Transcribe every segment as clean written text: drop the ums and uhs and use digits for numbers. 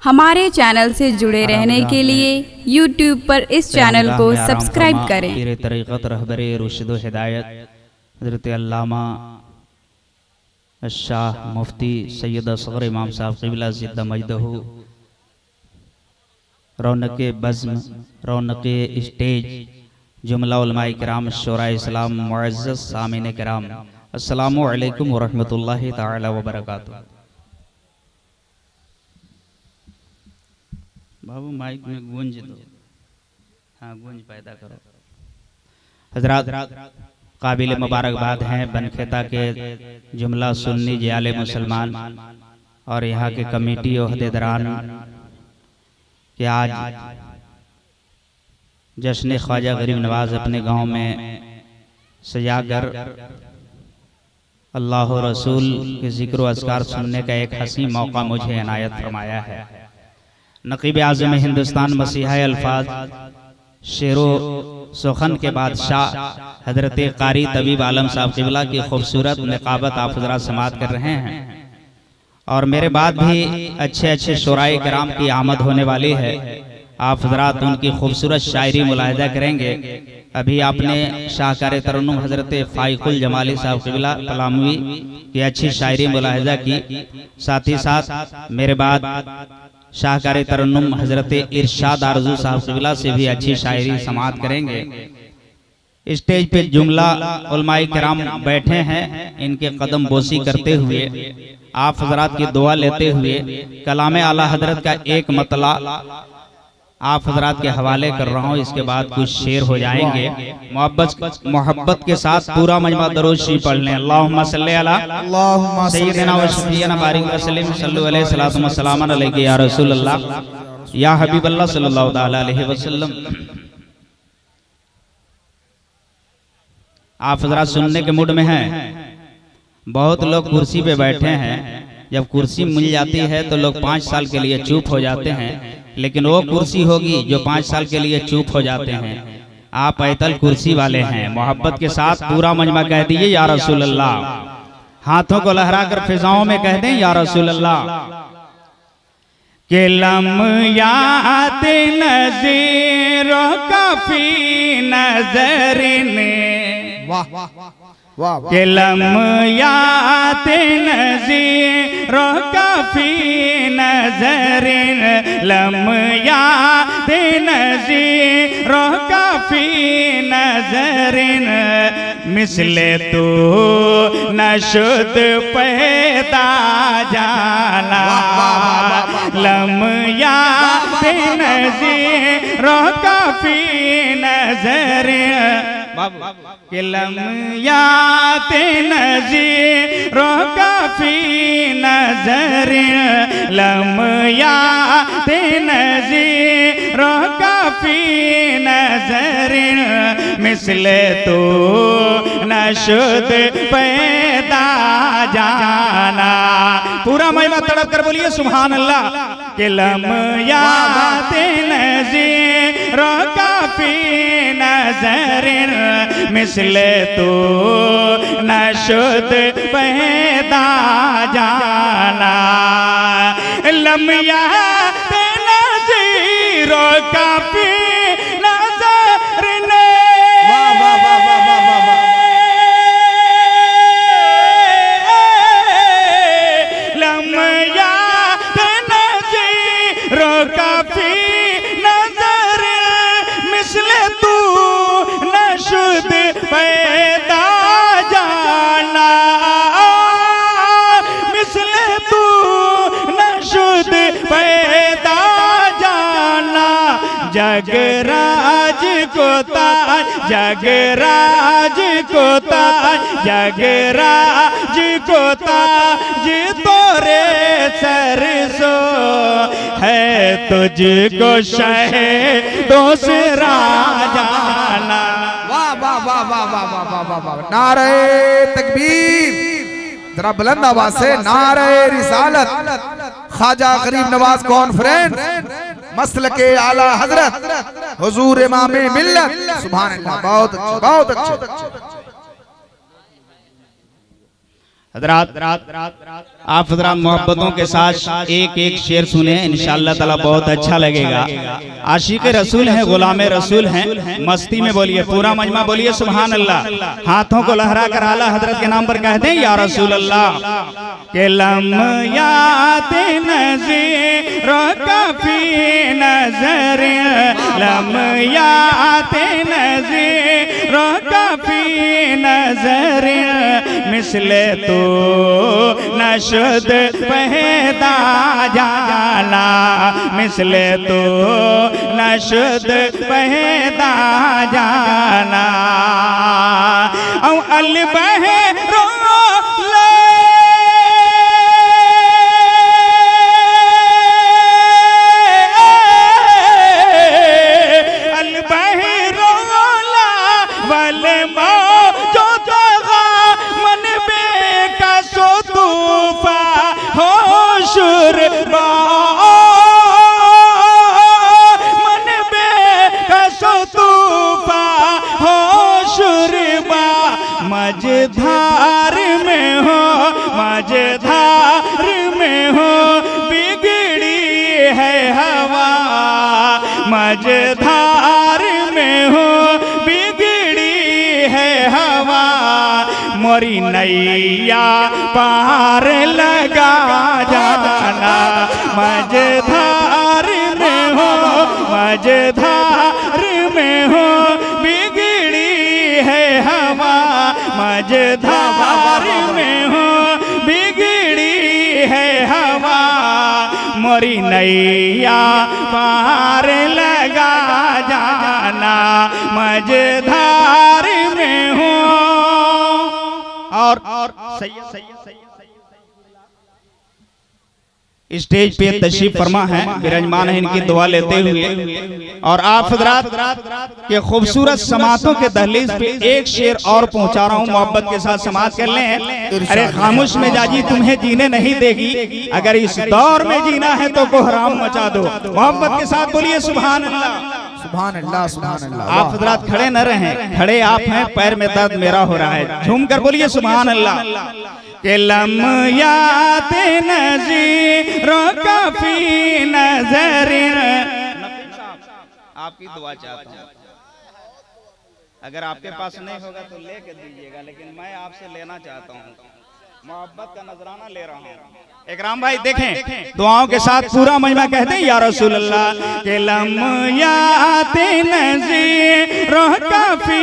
हमारे चैनल से जुड़े रहने के लिए YouTube पर इस चैनल को सब्सक्राइब करें। पीर तरीक़त रहबरे रुशद व हिदायत हज़रत अल्लामा शाह मुफ्ती सैयद असग़र इमाम साहब क़िबला ज़िद्दा मजदहू, रौनक़े बज़्म, रौनक़े स्टेज, जुमला उलमाए किराम, शोराए इस्लाम, मुअज़्ज़ज़ सामीन किराम, अस्सलामु अलैकुम व रहमतुल्लाहि तआला व बरकातुहू। बाबू माइक में गूंज दो, हाँ गूंज पैदा करो। हज़रात काबिल मुबारकबाद हैं बनखेता के जुमला सुन्नी जियाले मुसलमान और यहाँ के कमेटी ओहदेदारान कि आज जश्न ख्वाजा गरीब नवाज अपने गांव में सजाकर अल्लाह और रसूल के जिक्र व अज़कार सुनने का एक हसी मौका मुझे इनायत फरमाया है। नक़ीब आज़म हिंदुस्तान मसीहा अल्फाज शेरो सुखन के बादशाह हजरत कारी तबीब आलम साहब क़िबला की खूबसूरत निकाबत आप हज़रात समात कर रहे हैं और मेरे बाद भी अच्छे अच्छे शुराए किराम की आमद होने वाली है। आप हज़रात उनकी खूबसूरत शायरी मुलाहिज़ा करेंगे। अभी आपने शाहकार तरन्नुम हज़रत फ़ाइकुल जमाली साहब क़िबला पलामवी की अच्छी शायरी मुलाहिज़ा की। साथ ही साथ मेरे बाद शाहकार तरन्नुम हज़रत इरशाद आरज़ू साहब क़िबला से भी अच्छी शायरी समात करेंगे। स्टेज पे जुमला उलमाए किराम बैठे हैं, इनके कदम बोसी करते हुए आप हज़रात की दुआ लेते हुए कलाम आला हज़रत का एक मतला आप हज़रात के हवाले कर रहा हूँ। इसके बाद कुछ शेर हो जाएंगे। मोहब्बत के साथ पूरा मजमा दरूद शरीफ पढ़ लें। अल्लाहुम्मा सल्ली अला सय्यिदिना व शफीना बारिक व सल्लिम सल्लल्लाहु अलैहि सलातु व सलाम अलैहि या रसूल अल्लाह या हबीब अल्लाह सल्लल्लाहु अलैहि वसल्लम। आप हज़रात सुनने के मूड में हैं। बहुत लोग कुर्सी पे बैठे हैं, जब कुर्सी मिल जाती है तो लोग 5 साल के लिए चुप हो जाते हैं, लेकिन वो कुर्सी होगी जो 5 साल के लिए चुप हो जाते हैं। आप ऐतल कुर्सी वाले हैं। मोहब्बत के साथ पूरा मजमा कह दीजिए या रसूल अल्लाह। हाथों को लहरा कर फिजाओं में कह दें या रसूल अल्लाह। के लम्यात नज़ीरों काफी नज़रिने के लम्यात नज़ीरों काफी नज़रिन लम्यात नज़ीरों काफी नज़रिन मिसले तो नशुद पैदा जाला लम्यात नज़ीरों काफी नज़रिन के लम्यात नज़ीरों काफी नज़रिन लम्यात नज़ीरों काफी नज़रिन मिसले तो नशुद पैदा जाना। पूरा महिमा तड़प कर बोलिए सुभान अल्लाह। के लम्यात नज़ीरों काफी नज़रिन मिसले तो नशुद पैदा जाना लम्यात नज़ीरों काफी नज़रिन लम्यात नज़ीरों काफी नज़रिन मिसले तू नशुद पैदा जाना मिसले तू नशुद पैदा जाना। जगराज को ताज जगराज को ताज जगराज को ताज तोरे सर सो है तुझको शह दूसरा जाना। वाह वाह वाह वाह वाह वाह वाह वाह वाह। नारे तकबीर, जरा बुलंद आवाज से नारे रिसालत। ख्वाजा गरीब नवाज कॉन्फ्रेंस मसलके आला हजरत हुजूर इमाम मिल्लत। सुभान अल्लाह। बहुत अच्छे बहुत अच्छे। हजरात आप हजरात मोहब्बतों के साथ एक एक शेर सुने, इंशाअल्लाह ताला बहुत अच्छा लगेगा। आशिक रसूल हैं, गुलाम रसूल हैं, मस्ती में बोलिए, पूरा मजमा बोलिए सुभान अल्लाह। हाथों को लहरा कर आला हजरत के नाम पर कह दें या रसूल अल्लाह। के लम्यात नज़ीरों का फी नज़र, लम्यात नज़ीरों का फी नज़र, मिसले तो नशद पैदा जाना, मिसले तो नशद पैदा जाना। औ अलबहरो मझधार में हो, मझधार में हो, बिगड़ी है हवा, मझधार में हो, बिगड़ी है हवा। मोरी नैया पार लगा जाना, मझधार में हो, मझधार में हो, बिगड़ी है हवा, मझधार में हो, बिगड़ी है हवा। मोरी नैया पार लगा जाना, मझधार में हो। और स्टेज पे तशरीफ फरमा है, विराजमान है, इनकी दुआ लेते हुए। और आप हजरात के खूबसूरत समातों के दहलीज पे एक शेर और पहुंचा रहा हूं, मोहब्बत के साथ समात कर लें। अरे खामोश मिजाजी तुम्हें जीने नहीं देगी, अगर इस दौर में जीना है तो कोहराम मचा दो। मोहब्बत के साथ बोलिए सुभान अल्लाह, सुभान अल्लाह, सुभान अल्लाह। आप हजरात खड़े न रहें, खड़े आप हैं, पैर में दर्द मेरा हो रहा है, झूम कर बोलिए सुभान अल्लाह। के लम्यात नज़ीरों का फी नज़र, आपकी दुआ चाहता हूँ, अगर आपके पास नहीं होगा तो लेके दीजिएगा, लेकिन मैं आपसे लेना चाहता हूँ, मोहब्बत का नजराना ले रहा हूँ। इकराम भाई देखें, दुआओं के साथ पूरा मजमा कहते हैं या रसूल अल्लाह। के लम्यात नज़ीरों का फी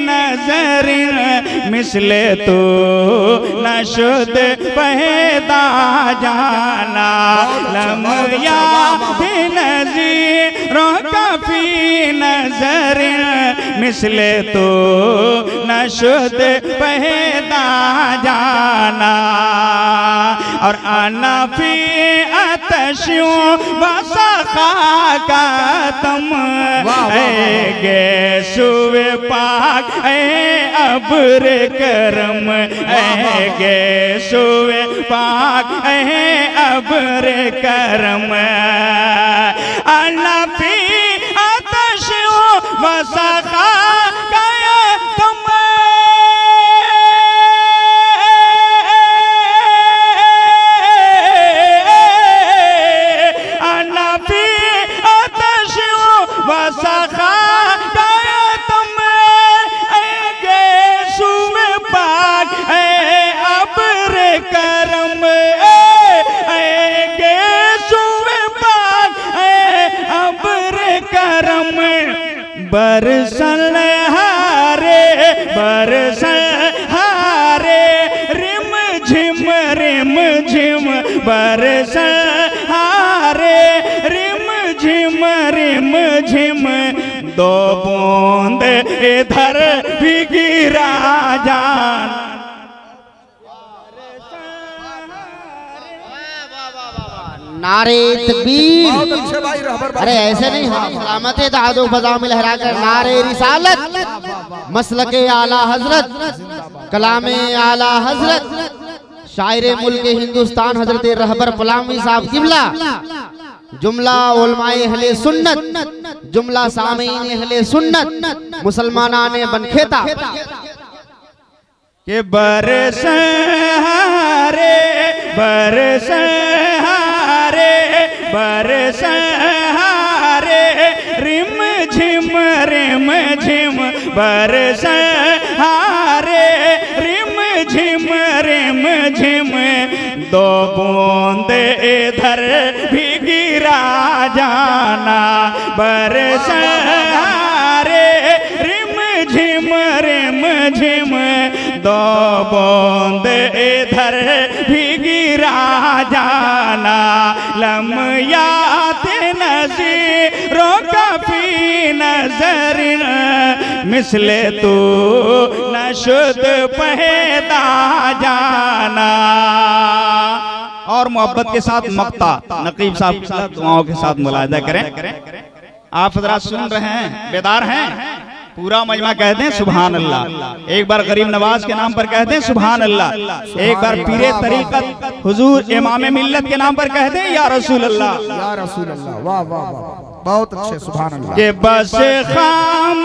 नज़र, मिसले तो नशद पैदा जाना, लम्यात नज़ीरों का फी नज़र, मिसले तो नशद पैदा जाना। और आना फी अतशों बसखा का तम, गे सुवे पाक ए अब्र करम, गे सुवे पाक ए अब्र करम। आना फी अतशों बसखा का तम, बरसल हारे, बरसल हारे, रिम झिम, बरसल हारे, रिम झिम, दो बूंद इधर भी गिरा जान। नारे तकबीर। बहुत अच्छे भाई, रहबर भाई। अरे ऐसे नहीं, हाँ सलामत दादो फजा में लहरा कर नारे रिसालत, मसलके आला हजरत, कलामे आला हजरत, शायरे मुल्क हिंदुस्तान हजरत रहबर पलामी साहब किबला, जुमला उलमाए अहले सुन्नत, जुमला सामीन अहले सुन्नत, मुसलमाना ने बनखेता के बरस बरसहारे बरसहारे रिम झिम बरसहारे रिम झिम दो बूंद इधर भी गिरा जाना बरसहारे रिम झिम दो बूंद इधर भी गिरा जाना लम्यात नज़ीरों का फी नजर मिसले तू न शुद्ध पैदा जाना। और मोहब्बत के साथ मक्ता नकीब साहब दुआओं के साथ मुलाहिदा करें। आप हज़रात सुन रहे हैं, बेदार हैं, पूरा मजमा कहते हैं सुभान अल्लाह। एक बार गरीब नवाज के नाम पर कहते हैं सुभान अल्लाह, एक बार पीरे तरीक़त हुजूर इमाम मिल्लत के नाम पर कहते हैं या रसूल अल्लाह। या रसूल अल्लाह, वाह वाह वाह, बहुत अच्छे, सुभान अल्लाह। के बस खाम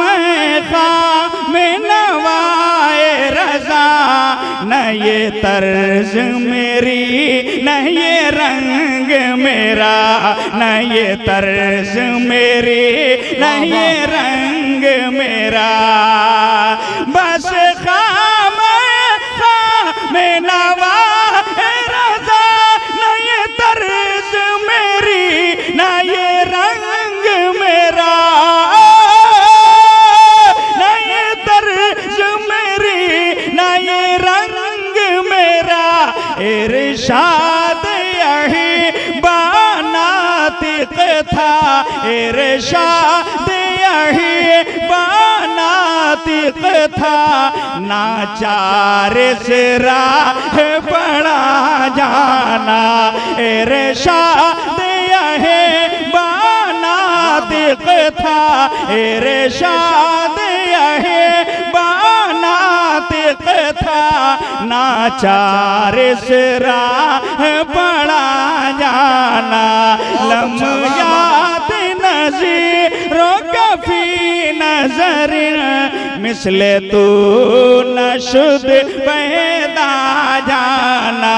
नवाए रज़ा न ये तर्ज मेरी न ये रंग मेरा न ये तर्ज मेरी न ये रंग मेरा बस खाम नवाए रज़ा न ये तर्ज मेरी न ये रंग मेरा न ये तर्ज मेरी न ये रंग मेरा इरशाद यही बानातिक था इरशाद यही बानातिक था नाचार से राह पड़ा जाना इरशाद यही बानातिक था इरशाद यही बानातिक था नाचार से राह पड़ा जाना लम्यात नज़ीरों का फी नजर मिसले तू न शुद्ध पैदा जाना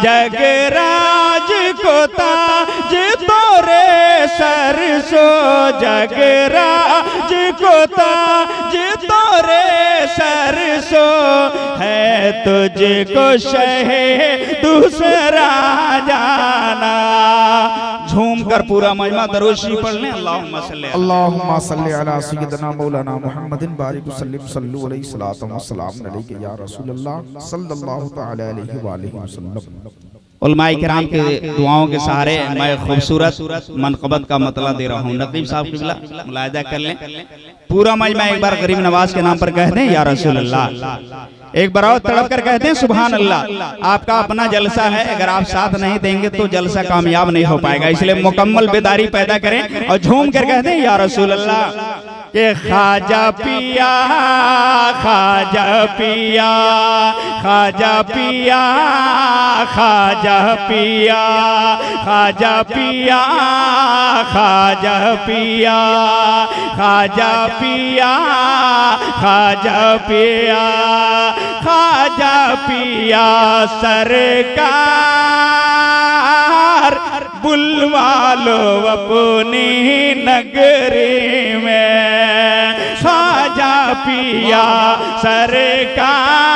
जगराज को ताज तोरे सर सो जगराज को ताज तोरे सर सो है तुझको शहे दूसरा जाना। झूम कर पूरा मजमा दरूद शरीफ पढ़ लें। अल्लाहुम्मा सल्ली अला सय्यिदना मौलाना मुहम्मदिन बारिक वसल्लिम सल्लु अलैहि सलातु व सलाम अलैका या रसूलल्लाह सल्लल्लाहु तआला अलैहि व आलिहि वसल्लम। उलमाए किराम के दुआओं के सहारे मैं खूबसूरत मनक़बत का मतला दे रहा हूँ। नकीब साहब क़िबला मुलाहिदा कर लें। पूरा मजमा एक बार गरीब नवाज के नाम पर कह दें या रसूल अल्लाह। एक बार और तड़प कर कहते हैं सुभान अल्लाह। आपका अपना जलसा है, अगर आप साथ नहीं देंगे तो जलसा कामयाब नहीं हो पाएगा, इसलिए मुकम्मल बेदारी पैदा करें और झूम कर कहते हैं या रसूल अल्लाह। के ख्वाजा पिया ख्वाजा पिया ख्वाजा पिया ख्वाजा पिया ख्वाजा पिया ख्वाजा पिया ख्वाजा पिया ख्वाजा पिया ख्वाजा पिया सरकार बुलवा लो अपनी नगरी में ख्वाजा पिया सरकार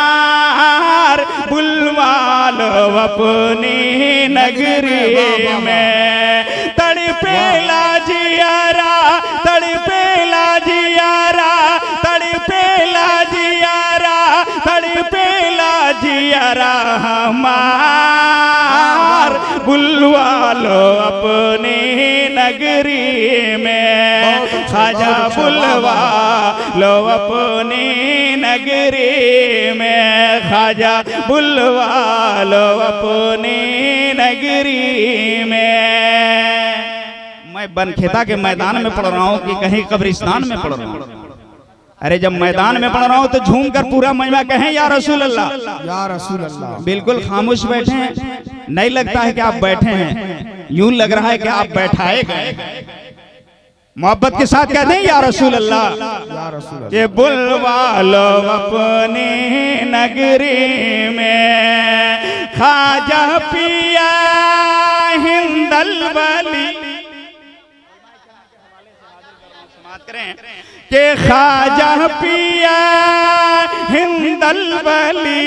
बुलवा लो अपनी नगरी में तड़पेला जियारा तड़पेला जियारा तड़पेला जियारा तड़पेला जियारा हमार बुलवा लो अपनी नगरी में ख्वाजा बुलवा लो अपनी नगरी में ख्वाजा बुलवा लो अपनी नगरी में। मैं बनखेता के मैदान में पढ़ रहा हूँ कि कहीं कब्रिस्तान में पढ़ रहा हूँ। अरे जब मैदान में पढ़ रहा हूँ तो झूम कर पूरा मजमा कहें या रसूल अल्लाह या रसूल अल्लाह। बिल्कुल खामोश बैठे हैं, नहीं लगता है कि आप बैठे हैं, यूं लग रहा है कि आप बैठाए गए। मोहब्बत के साथ कहते हैं या रसूल अल्लाह। ये बुलवा लो अपनी नगरी में खाजा पिया हिंदल वली के खाजा पिया हिंदल वली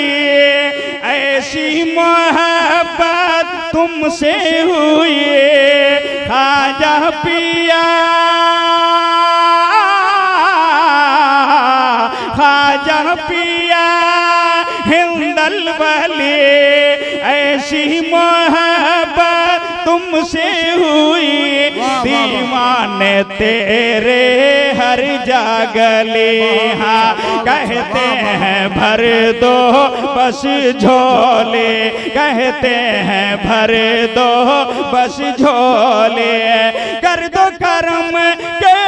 ऐसी मोहब्बत तुमसे हुई खाजा पिया खाजा पिया हिंदल वली ऐसी मोहब्बत तुमसे हुई दीवाने तेरे हर जागले हाँ कहते हैं भर दो बस झोले कहते हैं भर दो बस झोले कर दो करम के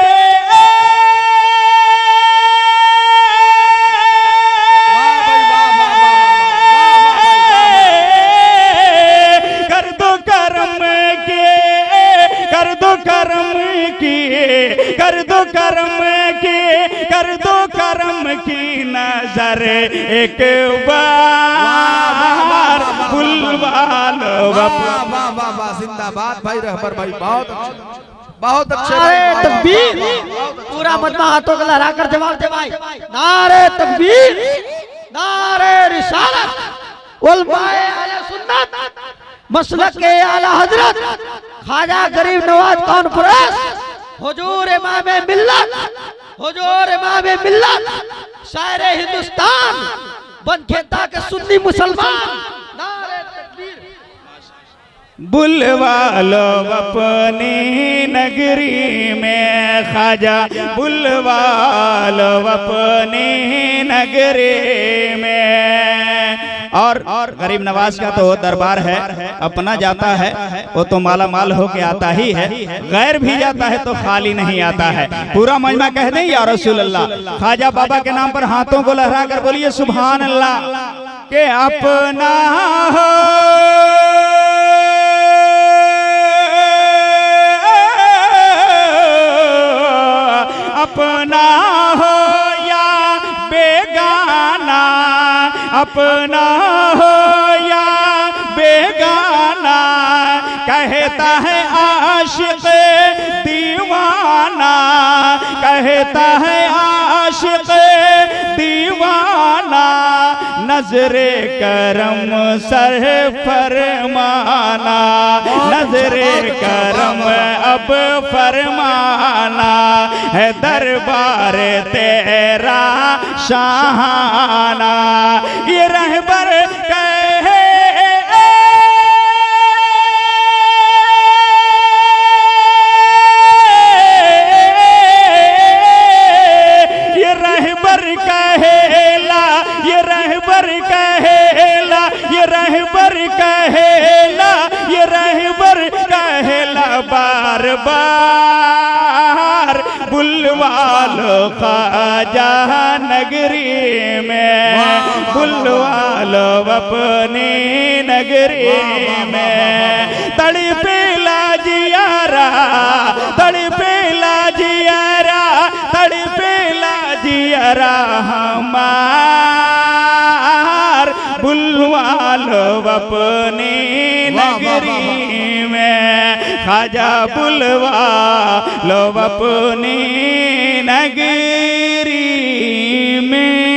कर दो करम की नजर एक बार बुलवाल जिंदाबाद भाई रहबर भाई बहुत अच्छे तकबीर पूरा मजमा हाथों को लहरा कर जवाब दे भाई नारे तकबीर नारे रिसालत उलमाए अहले सुन्नत मसलक के आला हजरत ख्वाजा गरीब नवाज कॉन्फ्रेंस हुजूर इमाम मिल्लत हुजूर इमाम मिल्लत शायर हिंदुस्तान बनखेता के सुन्नी मुसलमान नारे तकबीर बुलवा लो अपनी नगरी में ख्वाजा बुलवा लो अपनी नगरी में और गरीब नवाज का तो दरबार है अपना जाता है वो तो माला माल होके आता ही है गैर भी जाता है तो खाली नहीं आता है पूरा मजमा कह दें या रसूल अल्लाह ख्वाजा बाबा के नाम पर हाथों को लहरा कर बोलिए सुभान अल्लाह के अपना हो अपना हो या बेगाना अपना हो या बेगाना कहता है आशिक दीवाना कहता है आशिक दीवाना नजरे करम सर फरमाना नजरे करम अब फरमाना है दरबार तेरा शाहाना ये रहबर कहे ये रहबर कहेला ये रहबर कहेला ये रहबर कहेला ये रहबर कहेला बार बार बुलवालो ख्वाजा नगरी में बुलवालो अपनी नगरी में तड़पेला जियारा तड़पेला जियारा तड़पेला जियारा हमार बुलवालो अपनी नगरी में ख्वाजा बुलवा लो अपनी नगरी में